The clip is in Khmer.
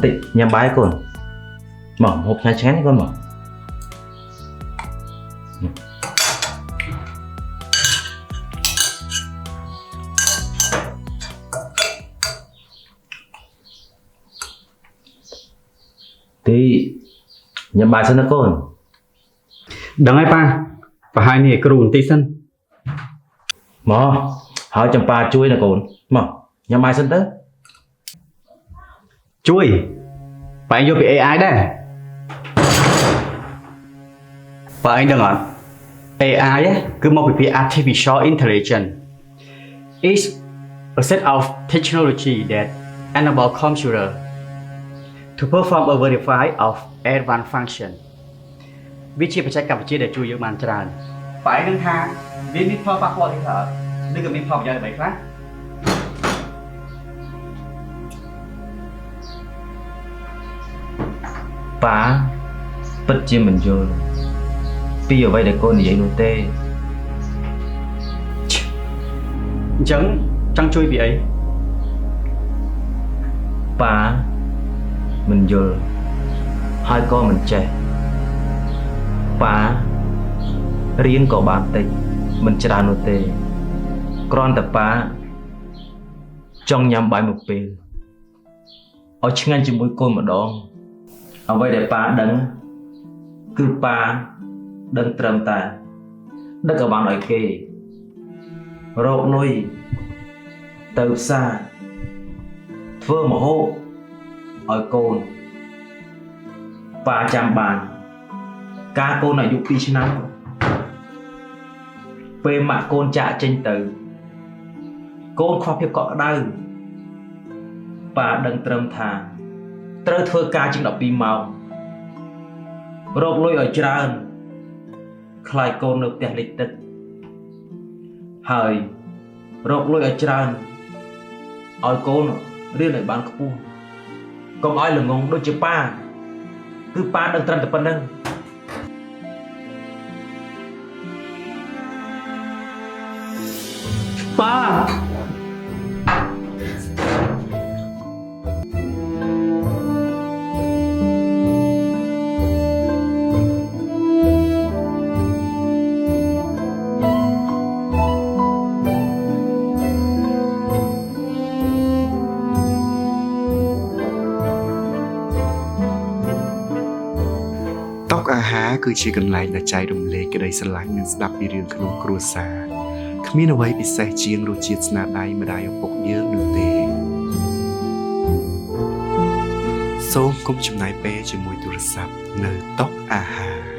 តិចញ៉ាំបាយកូនមកហូបឆ្ងាញ់ឆ្ងាញ់កូនមកទីញ៉ាំបាយសិនណាកូនដឹងហើយប៉ាប្រហែលនេះគ្រូបន្តិចសិនមកហើយចំប៉ាជួយណាកូនមកញ៉ាំបាយសិនទៅជួយប៉ាយកពី AI ដែរប៉ាឯងដឹងអត់ AI គឺមកពីពាក្យ Artificial Intelligence is a set of technology that enable computer to perform a variety of advanced function វាជាបច្ចេកវិទ្យាដែលជួយយើងបានច្រើនប៉ាឯងនឹងថាវាមានផលប៉ះពាល់អីខ្លះឬក៏មានផលប្រយោជន៍អ្វីខ្លះប៉ាពិតជាមិនយល់ពីអ្វីដែលកូននិយាយនោះទេអញ្ចឹងចង់ជួយពីអីប៉ាមិនយល់ហើយក៏មិនចេះប៉ារៀនក៏បានតិចមិនច្រើននោះទេគ្រាន់តែប៉ាចង់ញ៉ាំបាយមួយពេលឲ្យឆ្ងាញ់ជាមួយកូនម្ដងអ្វីដែលប៉ាដឹងគឺប៉ាដឹងត្រឹមតែដឹកឲ្យបានឲ្យគេរកលុយទៅផ្សារធ្វើម្ហូបឲ្យកូនប៉ាចាំបានការកូនអាយុ2ឆ្នាំពេលម៉ាក់កូនចាក់ចេញទៅកូនខ្វះភាពកក់ក្ដៅប៉ាដឹងត្រឹមថាត្រូវធ្វើការជាង12ម៉ោងរកលុយឲ្យច្រើនខ្លាយកូននៅផ្ទះលិចទឹកហើយរកលុយឲ្យច្រើនឲ្យកូនរៀនឲ្យបានខ្ពស់កុំឲ្យល្ងងដូចជាប៉ាគឺប៉ាដឹងត្រឹមតែប៉ុណ្្នឹងប៉ាតុអាហារគឺជាកន្លែងដែលចែករំលែកក្តីស្រឡាញ់និងស្ដាប់ពីរឿងក្នុងគ្រួសារគ្មានអ្វីពិសេសជាងរសជាតិស្នាដៃម្ដាយឪពុកយើងនោះទេសូមកុំចំណាយពេលជាមួយទូរស័ព្ទនៅតុអាហារ